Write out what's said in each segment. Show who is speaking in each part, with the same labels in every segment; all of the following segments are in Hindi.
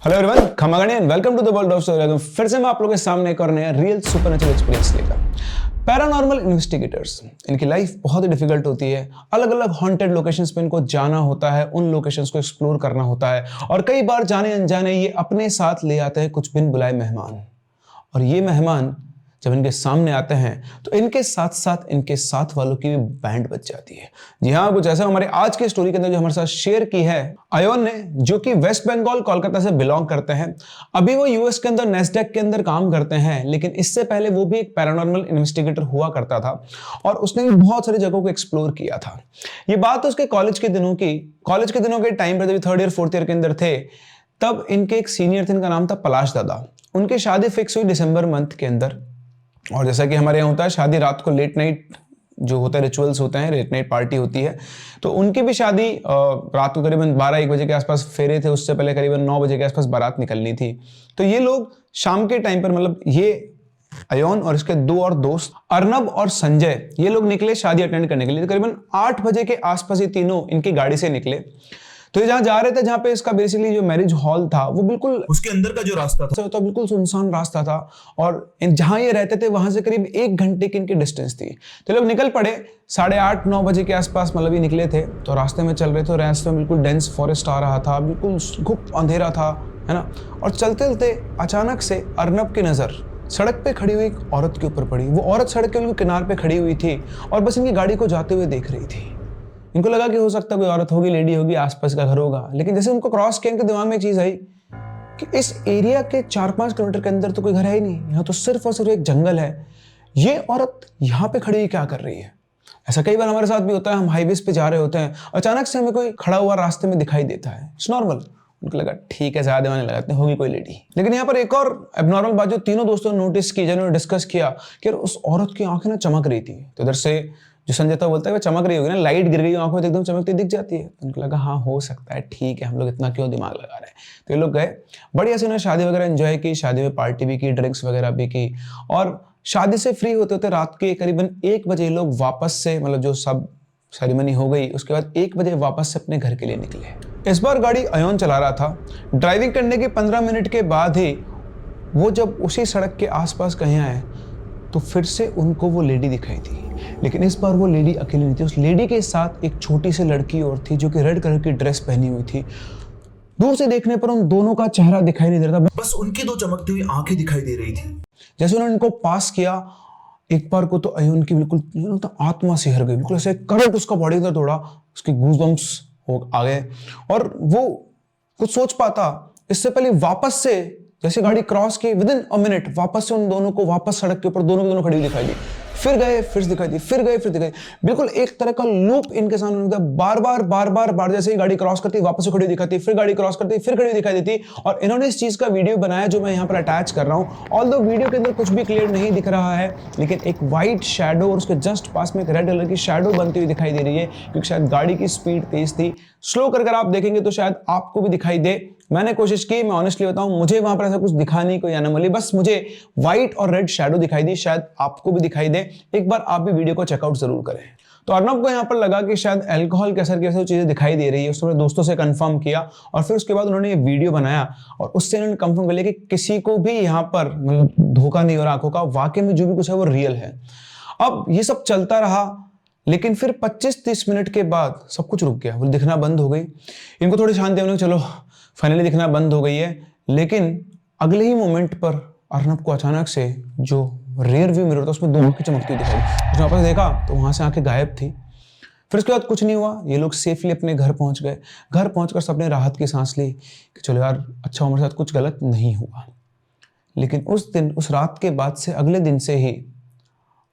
Speaker 1: हेलो एवरीवन, खमागणी and welcome to the world of story. फिर से मैं आप लोगों के सामने एक और नया रियल सुपरनेचुरल एक्सपीरियंस लेकर। पैरानॉर्मल इन्वेस्टिगेटर्स, इनकी लाइफ बहुत ही डिफिकल्ट होती है। अलग अलग हॉन्टेड लोकेशंस पे इनको जाना होता है, उन लोकेशंस को एक्सप्लोर करना होता है और कई बार जाने अनजाने ये अपने साथ ले आते हैं कुछ बिन बुलाए मेहमान। और ये मेहमान जब इनके सामने आते हैं तो इनके साथ साथ इनके साथ वालों की भी बैंड बज जाती है। जी हाँ, कुछ ऐसा हमारे आज के स्टोरी के अंदर जो हमारे साथ शेयर की है अयोन ने, जो कि वेस्ट बंगाल कोलकाता से बिलोंग करते हैं। अभी वो यूएस के अंदर नेस्डेक के अंदर काम करते हैं, लेकिन इससे पहले वो भी एक पैरानॉर्मल इन्वेस्टिगेटर हुआ करता था और उसने भी बहुत सारी जगहों को एक्सप्लोर किया था। ये बात उसके कॉलेज के दिनों के टाइम पर जब 3rd ईयर 4th ईयर के अंदर थे, तब इनके एक सीनियर थे, इनका नाम था पलाश दादा। उनकी शादी फिक्स हुई दिसंबर मंथ के अंदर। और जैसा कि हमारे यहाँ होता है, शादी रात को लेट नाइट जो होता है रिचुअल्स होते हैं, लेट नाइट पार्टी होती है। तो उनकी भी शादी रात को करीबन 12-1 बजे के आसपास फेरे थे, उससे पहले करीबन 9 बजे के आसपास बारात निकलनी थी। तो ये लोग शाम के टाइम पर, मतलब ये अयोन और इसके 2 और दोस्त अर्नब और संजय, ये लोग निकले शादी अटेंड करने के लिए। तो करीबन 8 बजे के आसपास ये तीनों इनकी गाड़ी से निकले। तो ये जहां जा रहे थे, जहां पे इसका बेसिकली जो मैरिज हॉल था, वो बिल्कुल उसके अंदर का जो रास्ता था तो बिल्कुल सुनसान रास्ता था और जहां ये रहते थे वहां से करीब 1 घंटे की इनकी डिस्टेंस थी। तो लोग निकल पड़े 8:30-9 बजे के आसपास, मतलब ये निकले थे। तो रास्ते में चल रहे थे, रास्ते में बिल्कुल डेंस फॉरेस्ट आ रहा था, बिल्कुल घुप अंधेरा था, है ना। और चलते चलते अचानक से अर्नब की नजर सड़क पे खड़ी हुई एक औरत के ऊपर पड़ी। वो औरत सड़क के किनारे पे खड़ी हुई थी और बस इनकी गाड़ी को जाते हुए देख रही थी। इनको लगा कि हो सकता है कोई औरत होगी, लेडी होगी, आसपास का घर होगा। लेकिन जैसे उनको क्रॉस किया, इनके दिमाग में एक चीज आई कि इस एरिया के 4-5 किलोमीटर के अंदर तो कोई घर है ही नहीं, यहाँ तो सिर्फ और सिर्फ एक जंगल है। ये औरत यहाँ पे खड़ी क्या कर रही है? ऐसा कई बार हमारे साथ भी होता है, हम हाईवेज पे जा रहे होते हैं, अचानक से हमें कोई खड़ा हुआ रास्ते में दिखाई देता है। It's normal. उनको लगा ठीक है, ज्यादा दिमाग लगाते हैं, होगी कोई लेडी। लेकिन यहाँ पर एक और एबनॉर्मल बात जो तीनों दोस्तों ने नोटिस की, जिन्होंने डिस्कस किया कि उस औरत की आंखें ना चमक रही थी। तो इधर से जो संजय था बोलता है वो चमक रही होगी ना, लाइट गिर गई आंखों में, एकदम चमकती दिख जाती है। तो उनको लगा हाँ हो सकता है, ठीक है, हम लोग इतना क्यों दिमाग लगा रहे हैं। तो ये लोग गए, बढ़िया से उन्होंने शादी वगैरह एंजॉय की, शादी में पार्टी भी की, ड्रिंक्स वगैरह भी की। और शादी से फ्री होते होते रात के करीबन 1 बजे लोग वापस से, मतलब जो सब सेरेमनी हो गई उसके बाद 1 बजे वापस से अपने घर के लिए निकले। इस बार गाड़ी अयोन चला रहा था। ड्राइविंग करने के 15 मिनट के बाद ही वो जब उसी सड़क के आसपास कहीं आए तो फिर से उनको वो लेडी दिखाई थी। लेकिन इस बार वो लेडी अकेली नहीं थी, उस लेडी के साथ एक छोटी सी लड़की और थी जो कि रेड कलर की ड्रेस पहनी हुई थी। दूर से देखने पर उन दोनों का चेहरा दिखाई नहीं दे रहा था, बस उनकी 2 चमकती हुई आंखें दिखाई दे रही थी। जैसे उन्होंने इनको पास किया एक बार को, तो अयोन की बिल्कुल आत्मा सिहर गई, बिल्कुल ऐसे करंट उसका बॉडी का थोड़ा, उसके गूज़बम्प्स आ गए। और वो कुछ सोच पाता इससे पहले वापस से जैसे गाड़ी क्रॉस की विदिन अ मिनट वापस से उन दोनों को वापस सड़क के ऊपर दोनों खड़ी हुई दिखाई दी। फिर गए, फिर दिखाई दी, फिर गए, फिर दिखाई। बिल्कुल एक तरह का लूप इनके सामने होता है। बार-बार जैसे ही गाड़ी क्रॉस करती वापस से खड़ी हुई दिखाती, फिर गाड़ी क्रॉस करती, फिर खड़ी हुई दिखाई देती। और इन्होंने इस चीज का वीडियो बनाया जो मैं यहाँ पर अटैच कर रहा हूँ। ऑल्दो वीडियो के अंदर कुछ भी क्लियर नहीं दिख रहा है, लेकिन एक व्हाइट शैडो और उसके जस्ट पास में एक रेड कलर की शैडो बनती हुई दिखाई दे रही है, क्योंकि शायद गाड़ी की स्पीड तेज थी। स्लो कर आप देखेंगे तो शायद आपको भी दिखाई दे। मैंने कोशिश की, मैं ऑनेस्टली बताऊं, मुझे वहां पर ऐसा कुछ दिखा नहीं, कोई एनोमली, बस मुझे व्हाइट और रेड शैडो दिखाई दी। शायद आपको भी दिखाई दे, एक बार आप भी वीडियो को चेकआउट जरूर करें। तो अर्नब को यहाँ पर लगा कि शायद अल्कोहल के असर की वजह से चीजें दिखाई दे रही है। उसने दोस्तों से कंफर्म किया और फिर उसके बाद उन्होंने ये वीडियो बनाया और उससे उन्होंने कंफर्म कर लिया कि किसी को भी यहाँ पर मतलब धोखा नहीं हो रहा आंखों का, वाकई में जो भी कुछ है वो रियल है। अब ये सब चलता रहा, लेकिन फिर 25-30 मिनट के बाद सब कुछ रुक गया, वो दिखना बंद हो गई। इनको थोड़ी शांति होने, चलो फाइनली दिखना बंद हो गई है। लेकिन अगले ही मोमेंट पर अर्नब को अचानक से जो रियर व्यू मिरर था उसमें 2 आंखें चमकती दिखाई। उसने वापस देखा तो वहां से आंखें गायब थी। फिर उसके बाद कुछ नहीं हुआ, ये लोग सेफली अपने घर पहुंच गए। घर पहुंचकर सबने राहत की सांस ली कि चलो यार, अच्छा हमारे साथ कुछ गलत नहीं हुआ। लेकिन उस दिन, उस रात के बाद से अगले दिन से ही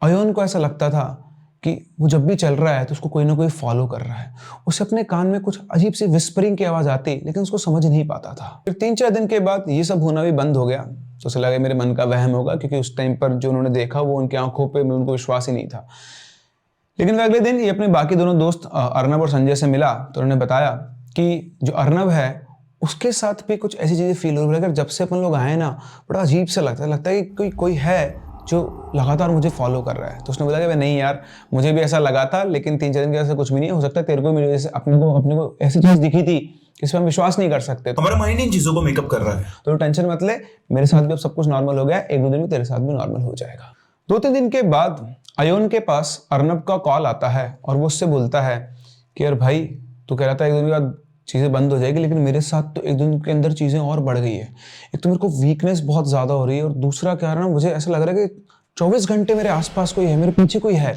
Speaker 1: अयोन को ऐसा लगता था कि वो जब भी चल रहा है तो उसको कोई ना कोई फॉलो कर रहा है। उसे अपने कान में कुछ अजीब सी विस्परिंग की आवाज आती, लेकिन उसको समझ नहीं पाता था। फिर 3-4 दिन के बाद ये सब होना भी बंद हो गया। तो उसे लगा मेरे मन का वहम होगा, क्योंकि उस टाइम पर जो उन्होंने देखा वो उनकी आंखों पे उनको विश्वास ही नहीं था। लेकिन अगले दिन ये अपने बाकी दोनों दोस्त अर्नब और संजय से मिला तो उन्होंने बताया कि जो अर्नब है उसके साथ भी कुछ ऐसी चीजें फील हो रही है। जब से अपन लोग आए ना, बड़ा अजीब सा लगता है कि कोई है जो लगातार मुझे फॉलो कर रहा है। तो उसने बोला कि नहीं यार, मुझे भी ऐसा लगा था, लेकिन 3-4 दिन के ऐसा कुछ भी नहीं हो सकता, तेरे को मेरी वजह से अपने को ऐसी चीज दिखी थी इस पर हम विश्वास नहीं कर सकते।
Speaker 2: हमारा माइंड इन चीजों को मेकअप कर रहा है।
Speaker 1: तो टेंशन मत ले, मेरे साथ भी अब सब कुछ नॉर्मल हो गया, 1-2 दिन में तेरे साथ भी नॉर्मल हो जाएगा। 2-3 दिन के बाद अयोन के पास अर्नब का कॉल आता है और वो उससे बोलता है कि यार भाई, तू कह रहा था 1 दिन के बाद चीज़ें बंद हो जाएगी, लेकिन मेरे साथ तो 1 दिन के अंदर चीज़ें और बढ़ गई है। एक तो मेरे को वीकनेस बहुत ज़्यादा हो रही है और दूसरा क्या है ना, मुझे ऐसा लग रहा है कि 24 घंटे मेरे आसपास कोई है, मेरे पीछे कोई है।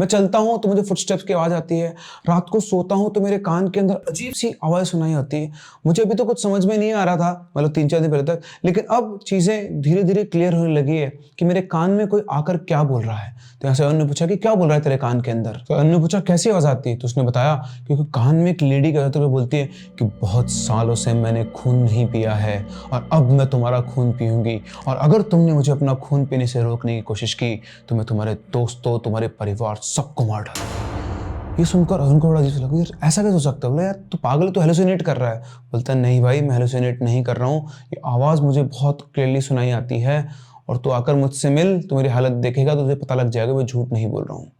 Speaker 1: मैं चलता हूँ तो मुझे फुटस्टेप्स की आवाज़ आती है, रात को सोता हूँ तो मेरे कान के अंदर अजीब सी आवाज़ सुनाई आती है। मुझे अभी तो कुछ समझ में नहीं आ रहा था, मतलब 3-4 दिन पहले तक, लेकिन अब चीज़ें धीरे धीरे क्लियर होने लगी है कि मेरे कान में कोई आकर क्या बोल रहा है। तो यहाँ से अयन ने पूछा कि क्या बोल रहा है तेरे कान के अंदर? तो अयन ने पूछा कैसी आवाज़ आती है? तो उसने बताया क्योंकि कान में एक लेडी कहते हुए बोलती है कि बहुत सालों से मैंने खून नहीं पिया है और अब मैं तुम्हारा खून पीऊंगी, और अगर तुमने मुझे अपना खून पीने से रोकने की कोशिश की तो मैं तुम्हारे दोस्तों, तुम्हारे परिवार, सबको मार डालूंगा। ये सुनकर अयन को बड़ा अजीब लगा, यार ऐसा कैसे हो सकता है? बोला यार तू पागल है, तू हेलुसिनेट कर रहा है। बोलता है नहीं भाई, मैं हेलुसिनेट नहीं कर रहा हूँ, ये आवाज़ मुझे बहुत क्लियरली सुनाई आती है और तू आकर मुझसे मिल, तो मेरी हालत देखेगा तो तुझे पता लग जाएगा मैं झूठ नहीं बोल रहा हूँ।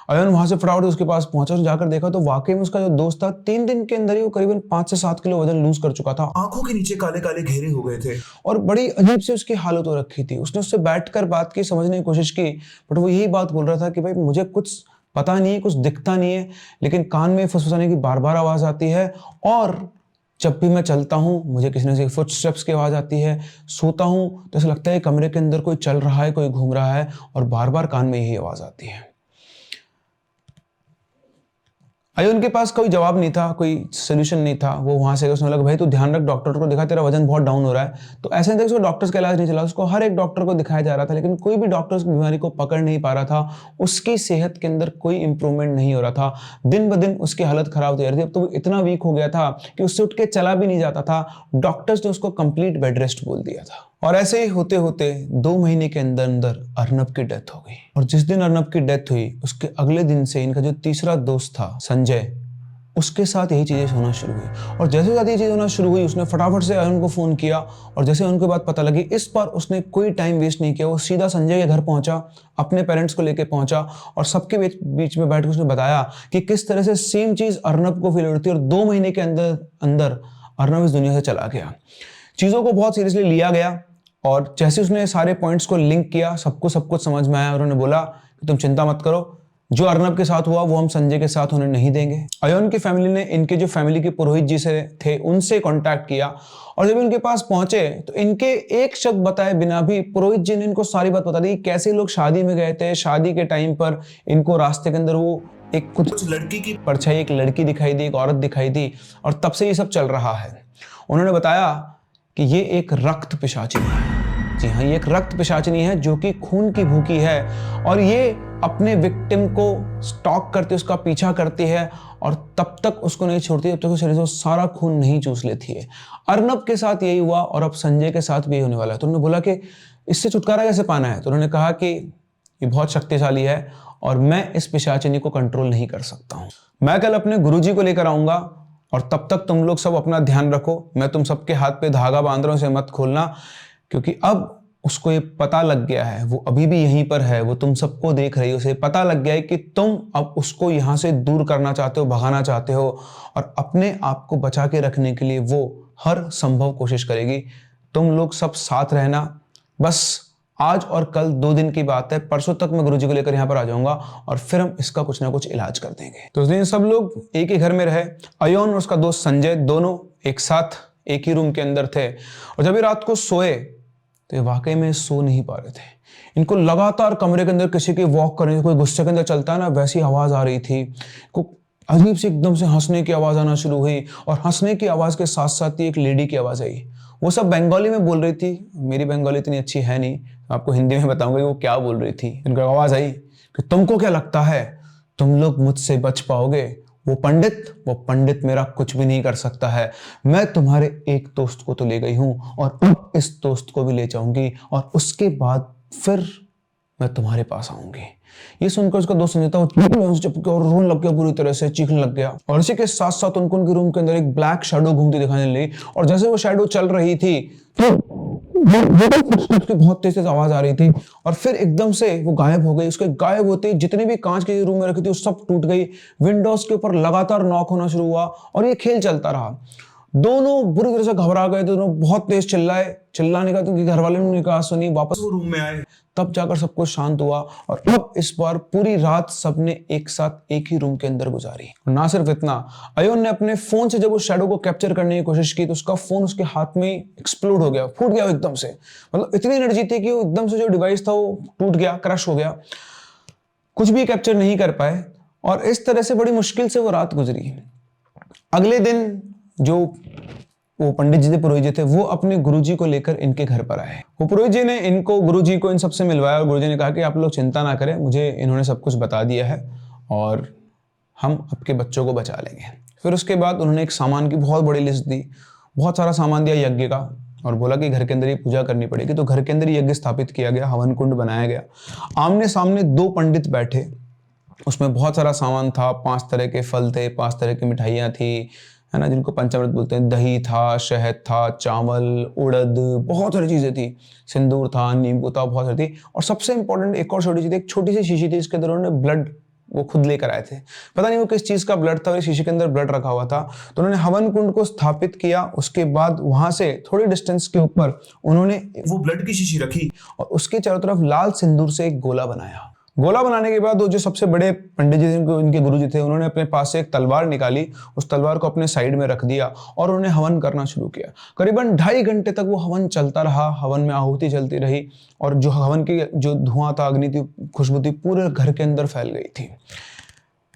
Speaker 1: अयन वहां से फटाफट उसके पास पहुंचा, जाकर देखा तो वाकई में उसका जो दोस्त था 3 दिन के अंदर ही वो करीबन 5 से 7 किलो वजन लूज कर चुका था।
Speaker 2: आंखों के नीचे काले काले घेरे हो गए थे
Speaker 1: और बड़ी अजीब सी उसकी हालत हो रखी थी। उसने उससे बैठकर बात की, समझने की कोशिश की, बट वो यही बात बोल रहा था कि भाई मुझे कुछ पता नहीं है, कुछ दिखता नहीं है, लेकिन कान में फुसफुसाने की बार बार आवाज आती है और जब भी मैं चलता हूँ मुझे किसी न किसी फुटस्टेप्स की आवाज़ आती है। सोता हूँ तो ऐसा लगता है कमरे के अंदर कोई चल रहा है, कोई घूम रहा है और बार बार कान में यही आवाज़ आती है। अयन के पास कोई जवाब नहीं था, कोई सोल्यूशन नहीं था। वो वहां से उसने लगा भाई तू ध्यान रख, डॉक्टर को दिखा, तेरा वजन बहुत डाउन हो रहा है। तो ऐसे नहीं था उसको डॉक्टर्स का इलाज नहीं चला, उसको हर एक डॉक्टर को दिखाया जा रहा था, लेकिन कोई भी डॉक्टर उसकी बीमारी को पकड़ नहीं पा रहा था। उसकी सेहत के अंदर कोई इंप्रूवमेंट नहीं हो रहा था, दिन ब दिन उसकी हालत खराब होती जा रही थी। अब तो वो इतना वीक हो गया था कि उससे उठ के चला भी नहीं जाता था। डॉक्टर्स ने उसको कंप्लीट बेड रेस्ट बोल दिया था। और ऐसे ही होते होते 2 महीने के अंदर अंदर अर्नब की डेथ हो गई। और जिस दिन अर्नब की डेथ हुई उसके अगले दिन से इनका जो तीसरा दोस्त था संजय, उसके साथ यही चीज़ें होना शुरू हुई। और जैसे ये चीज़ होना शुरू हुई उसने फटाफट से अयन को फ़ोन किया और जैसे उनको बात पता लगी, इस बार उसने कोई टाइम वेस्ट नहीं किया, वो सीधा संजय के घर पहुंचा, अपने पेरेंट्स को लेके पहुंचा और सबके बीच में बैठ के उसने बताया कि किस तरह से सेम चीज़ अर्नब को फील हो रही थी और 2 महीने के अंदर अंदर अर्नब इस दुनिया से चला गया। चीज़ों को बहुत सीरियसली लिया गया और जैसे उसने सारे पॉइंट्स को लिंक किया, सबको सब कुछ समझ में आया। उन्होंने बोला कि तुम चिंता मत करो, जो अर्नब के साथ हुआ वो हम संजय के साथ होने नहीं देंगे। अयन की फैमिली ने इनके जो फैमिली के पुरोहित जी से थे उनसे कांटेक्ट किया और जब इनके पास पहुंचे तो इनके एक शब्द बताए बिना भी पुरोहित जी ने इनको सारी बात बता दी, कैसे लोग शादी में गए थे, शादी के टाइम पर इनको रास्ते के अंदर वो एक कुछ लड़की की परछाई, एक लड़की दिखाई दी, एक औरत दिखाई दी और तब से ये सब चल रहा है। उन्होंने बताया कि ये एक रक्त पिशाचिनी है। जी हाँ, ये एक रक्त पिशाचिनी है जो कि खून की भूखी है और ये अपने विक्टिम को स्टॉक करती, उसका पीछा करती है और तब तक उसको नहीं छोड़ती जब तक शरीर से सारा खून नहीं चूस लेती है। अर्नब के साथ यही हुआ और अब संजय के साथ भी यही होने वाला है। तो उन्होंने बोला कि इससे छुटकारा कैसे पाना है? तो उन्होंने कहा कि ये बहुत शक्तिशाली है और मैं इस पिशाचिनी को कंट्रोल नहीं कर सकता हूँ। मैं कल अपने गुरुजी को लेकर आऊंगा और तब तक तुम लोग सब अपना ध्यान रखो। मैं तुम सबके हाथ पे धागा बांध रहा हूं, इसे मत खोलना, क्योंकि अब उसको ये पता लग गया है, वो अभी भी यहीं पर है, वो तुम सबको देख रही है, उसे पता लग गया है कि तुम अब उसको यहां से दूर करना चाहते हो, भगाना चाहते हो और अपने आप को बचा के रखने के लिए वो हर संभव कोशिश करेगी। तुम लोग सब साथ रहना। बस आज और कल 2 दिन की बात है, परसों तक मैं गुरुजी को लेकर यहाँ पर आ जाऊंगा और फिर हम इसका कुछ ना कुछ इलाज कर देंगे। तो उस दिन सब लोग एक ही घर में रहे। अयन और उसका दोस्त संजय दोनों एक साथ एक ही रूम के अंदर थे और जब ये रात को सोए तो ये वाकई में सो नहीं पा रहे थे। इनको लगातार कमरे के अंदर किसी के वॉक करने, कोई गुस्से के अंदर चलता है ना, वैसी आवाज आ रही थी। को अजीब से एकदम से हंसने की आवाज आना शुरू हुई और हंसने की आवाज के साथ साथ ही एक लेडी की आवाज आई। वो सब बंगाली में बोल रही थी, मेरी बंगाली इतनी अच्छी है नहीं, आपको हिंदी में बताऊंगा कि वो क्या बोल रही थी। इनकी आवाज आई कि तुमको क्या लगता है तुम लोग मुझसे बच पाओगे? वो पंडित मेरा कुछ भी नहीं कर सकता है। मैं तुम्हारे एक दोस्त को तो ले गई हूं और अब इस दोस्त को भी ले जाऊंगी और उसके बाद फिर मैं तुम्हारे पास आऊंगी। ये सुनकर उसका दोस्त संजय था, वो और रोने लग गया, पूरी तरह से चीखने लग गया और इसी के साथ साथ उनको उनके रूम के अंदर एक ब्लैक शैडो घूमती दिखाने लगी और जैसे वो शैडो चल रही थी तो बहुत तेज आवाज आ रही थी और फिर एकदम से वो गायब हो गई। उसके गायब होते ही जितने भी कांच के रूम में रखी थी वो सब टूट गई। विंडोज के ऊपर लगातार नॉक होना शुरू हुआ और ये खेल चलता रहा। दोनों बुरी तरह से घबरा गए, दोनों बहुत तेज चिल्लाए, चिल्लाने का तो उनके घर वाले ने उन्हें कहा सुनी, वापस
Speaker 2: वो रूम में आए।
Speaker 1: तब जाकर सब कुछ शांत हुआ और अब इस बार पूरी रात सबने एक साथ एक ही रूम के अंदर गुजारी। और ना सिर्फ इतना, अयोन ने अपने फोन से जब उस शैडो को कैप्चर करने की कोशिश की तो उसका फोन उसके हाथ में एक्सप्लोड हो गया, फूट गया एकदम से। मतलब इतनी एनर्जी थी कि वो एकदम से जो डिवाइस था वो टूट गया, क्रश हो गया, कुछ भी कैप्चर नहीं कर पाए और इस तरह से बड़ी मुश्किल से वो रात गुजरी। अगले दिन जो वो पंडित जी थे, पुरोहित जी थे, वो अपने गुरुजी को लेकर इनके घर पर आए। वो पुरोहित जी ने इनको, गुरुजी को इन सबसे मिलवाया और गुरुजी ने कहा कि आप लोग चिंता ना करें, मुझे इन्होंने सब कुछ बता दिया है और हम आपके बच्चों को बचा लेंगे। फिर उसके बाद उन्होंने एक सामान की बहुत बड़ी लिस्ट दी, बहुत सारा सामान दिया यज्ञ का और बोला कि घर के अंदर ही पूजा करनी पड़ेगी। तो घर के अंदर ही यज्ञ स्थापित किया गया, हवन कुंड बनाया गया। आमने सामने 2 पंडित बैठे, उसमें बहुत सारा सामान था, 5 तरह के फल थे, 5 तरह की मिठाइयाँ थी, है ना, जिनको पंचामृत बोलते हैं। दही था, शहद था, चावल, उड़द, बहुत सारी चीजें थी, सिंदूर था, नींबू था, बहुत सारी थी। और सबसे इंपॉर्टेंट एक और छोटी चीज, एक छोटी सी शीशी थी, इसके अंदर उन्होंने ब्लड वो खुद लेकर आए थे। पता नहीं वो किस चीज का ब्लड था, शीशी के अंदर ब्लड रखा हुआ था। तो उन्होंने हवन कुंड को स्थापित किया। उसके बाद वहां से थोड़ी डिस्टेंस के ऊपर उन्होंने
Speaker 2: वो ब्लड की शीशी रखी
Speaker 1: और उसके चारों तरफ लाल सिंदूर से एक गोला बनाया। गोला बनाने के बाद वो जो सबसे बड़े पंडित जी थे, इनके गुरु जी थे, उन्होंने अपने पास से एक तलवार निकाली, उस तलवार को अपने साइड में रख दिया और उन्होंने हवन करना शुरू किया। करीबन 2.5 घंटे तक वो हवन चलता रहा, हवन में आहुति चलती रही और जो हवन की जो धुआं था, अग्नि थी, खुशबू थी, पूरे घर के अंदर फैल गई थी।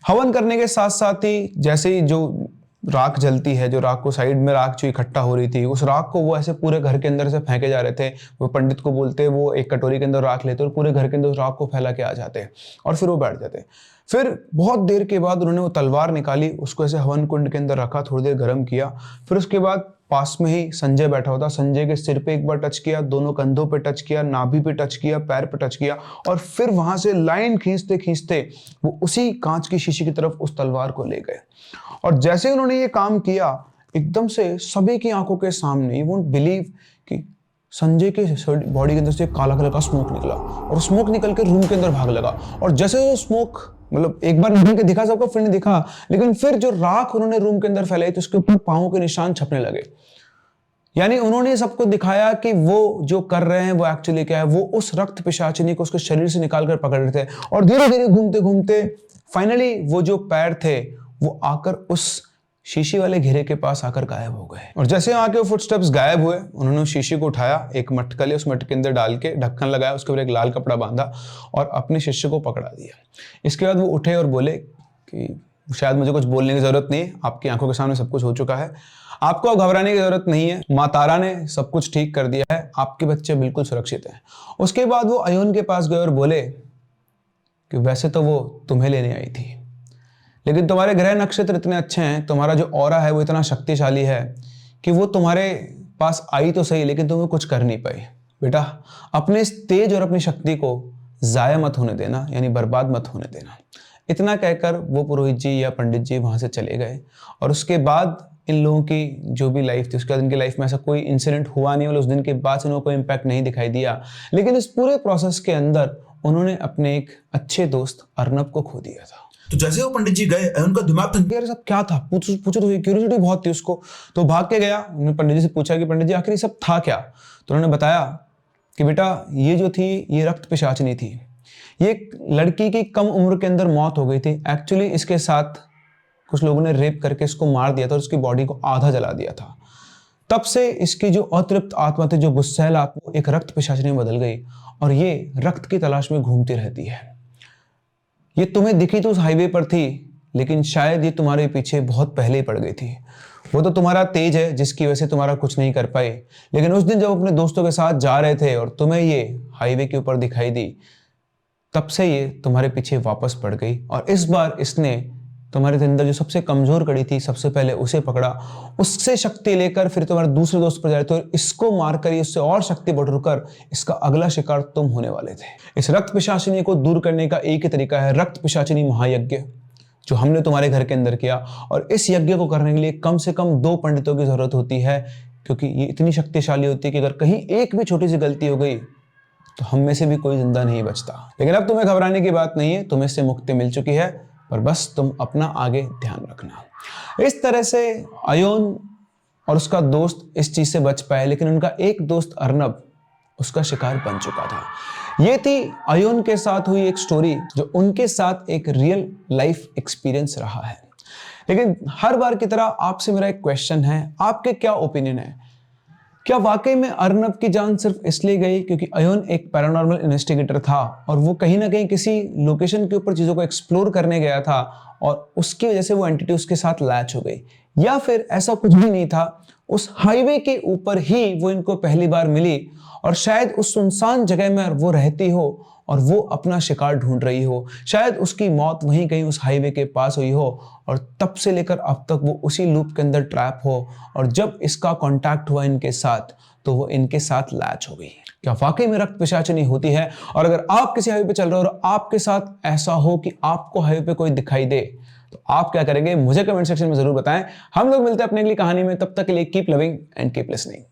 Speaker 1: हवन करने के साथ साथ ही जैसे ही जो राख जलती है, जो राख को साइड में राख जो इकट्ठा हो रही थी, उस राख को वो ऐसे पूरे घर के अंदर से फेंके जा रहे थे। वो पंडित को बोलते, वो एक कटोरी के अंदर राख लेते और पूरे घर के अंदर उस राख को फैला के आ जाते और फिर वो बैठ जाते। फिर बहुत देर के बाद उन्होंने वो तलवार निकाली, उसको ऐसे हवन कुंड के अंदर रखा, थोड़ी देर गर्म किया। फिर उसके बाद पास में ही संजय बैठा होता, संजय के सिर पे एक बार टच किया, दोनों कंधों पे टच किया, नाभि पे टच किया, पैर पे टच किया और फिर वहां से लाइन खींचते खींचते वो उसी कांच की शीशी की तरफ उस तलवार को ले गए। और जैसे उन्होंने ये काम किया, एकदम से सभी की आंखों के सामने, यू वोंट बिलीव कि संजय के बॉडी के अंदर से काला कलर का स्मोक निकला और स्मोक निकल के रूम के अंदर भाग लगा। और जैसे वो स्मोक, मतलब एक बार निकल के दिखा सबको, फिर नहीं दिखा, लेकिन फिर जो राख उन्होंने रूम के अंदर फैलाई तो उसके ऊपर पांवों के निशान छपने लगे। यानी उन्होंने सबको दिखाया कि वो जो कर रहे हैं वो एक्चुअली क्या है। वो उस रक्त पिशाचिनी को उसके शरीर से निकाल कर पकड़ रहे थे और धीरे धीरे घूमते घूमते फाइनली वो जो पैर थे वो आकर उस शीशी वाले घेरे के पास आकर गायब हो गए। और जैसे आके वो फुटस्टेप्स गायब हुए, उन्होंने उस शीशी को उठाया, एक मटका लिया, उस मटके के अंदर डाल के ढक्कन लगाया, उसके ऊपर एक लाल कपड़ा बांधा और अपने शिष्य को पकड़ा दिया। इसके बाद वो उठे और बोले कि शायद मुझे कुछ बोलने की जरूरत नहीं है, आपकी आंखों के सामने सब कुछ हो चुका है, आपको अब घबराने की जरूरत नहीं है, माँ तारा ने सब कुछ ठीक कर दिया है, आपके बच्चे बिल्कुल सुरक्षित हैं। उसके बाद वो अयोन के पास गए और बोले कि वैसे तो वो तुम्हें लेने आई थी, लेकिन तुम्हारे ग्रह नक्षत्र इतने अच्छे हैं, तुम्हारा जो ऑरा है वो इतना शक्तिशाली है कि वो तुम्हारे पास आई तो सही लेकिन तुम्हें कुछ कर नहीं पाई। बेटा, अपने इस तेज और अपनी शक्ति को जाया मत होने देना, यानी बर्बाद मत होने देना। इतना कहकर वो पुरोहित जी या पंडित जी वहां से चले गए। और उसके बाद इन लोगों की जो भी लाइफ थी, उसके बाद इनकी लाइफ में ऐसा कोई इंसिडेंट हुआ नहीं, मतलब उस दिन के बाद से उनको कोई इम्पैक्ट नहीं दिखाई दिया। लेकिन इस पूरे प्रोसेस के अंदर उन्होंने अपने एक अच्छे दोस्त अर्नब को खो दिया था।
Speaker 2: तो जैसे वो पंडित जी गए, उनका दिमाग
Speaker 1: यार सब क्या था, पूछो तो, क्यूरियोसिटी बहुत थी उसको। तो भाग के गया, उन्होंने पंडित जी से पूछा कि पंडित जी आखिर ये सब था क्या। तो उन्होंने बताया कि बेटा ये जो थी ये रक्त पिशाचिनी थी, ये एक लड़की की कम उम्र के अंदर मौत हो गई थी। एक्चुअली इसके साथ कुछ लोगों ने रेप करके इसको मार दिया था और उसकी बॉडी को आधा जला दिया था। तब से इसकी जो अतृप्त आत्मा थी, जो गुस्सैल आत्मा, एक रक्त पिशाचिनी में बदल गई और ये रक्त की तलाश में घूमती रहती है। ये तुम्हें दिखी तो उस हाईवे पर थी, लेकिन शायद ये तुम्हारे पीछे बहुत पहले ही पड़ गई थी। वो तो तुम्हारा तेज है जिसकी वजह से तुम्हारा कुछ नहीं कर पाई, लेकिन उस दिन जब अपने दोस्तों के साथ जा रहे थे और तुम्हें ये हाईवे के ऊपर दिखाई दी, तब से ये तुम्हारे पीछे वापस पड़ गई और इस बार इसने तुम्हारे अंदर जो सबसे कमजोर कड़ी थी, सबसे पहले उसे पकड़ा, उससे शक्ति लेकर फिर तुम्हारे दूसरे दोस्त पर जाए तो इसको मारकर, उससे और शक्ति बढ़कर इसका अगला शिकार तुम होने वाले थे। इस रक्त पिशाचिनी को दूर करने का एक ही तरीका है, रक्त पिशाचिनी महायज्ञ, जो हमने तुम्हारे घर के अंदर किया। और इस यज्ञ को करने के लिए कम से कम 2 पंडितों की जरूरत होती है, क्योंकि ये इतनी शक्तिशाली होती है कि अगर कहीं एक भी छोटी सी गलती हो गई तो हम में से भी कोई जिंदा नहीं बचता। लेकिन अब तुम्हें घबराने की बात नहीं है, तुम्हें इससे मुक्ति मिल चुकी है, पर बस तुम अपना आगे ध्यान रखना। इस तरह से अयोन और उसका दोस्त इस चीज से बच पाए, लेकिन उनका एक दोस्त अर्नब उसका शिकार बन चुका था। ये थी अयोन के साथ हुई एक स्टोरी जो उनके साथ एक रियल लाइफ एक्सपीरियंस रहा है। लेकिन हर बार की तरह आपसे मेरा एक क्वेश्चन है, आपके क्या ओपिनियन है? क्या वाकई में अर्नब की जान सिर्फ इसलिए गई क्योंकि अयोन एक पैरानॉर्मल इन्वेस्टिगेटर था और वो कहीं ना कहीं किसी लोकेशन के ऊपर चीजों को एक्सप्लोर करने गया था और उसकी वजह से वो एंटिटी उसके साथ लैच हो गई? या फिर ऐसा कुछ भी नहीं था, उस हाईवे के ऊपर ही वो इनको पहली बार मिली और शायद उस सुनसान जगह में वो रहती हो और वो अपना शिकार ढूंढ रही हो, शायद उसकी मौत वहीं कहीं उस हाईवे के पास हुई हो और तब से लेकर अब तक वो उसी लूप के अंदर ट्रैप हो और जब इसका कांटेक्ट हुआ इनके साथ तो वो इनके साथ लैच हो गई। क्या वाकई में रक्त पिशाचनी होती है? और अगर आप किसी हाईवे पे चल रहे हो और आपके साथ ऐसा हो कि आपको हाईवे पे कोई दिखाई दे तो आप क्या करेंगे? मुझे कमेंट सेक्शन में जरूर बताएं। हम लोग मिलते हैं अपने अगली कहानी में, तब तक के लिए keep loving and keep listening.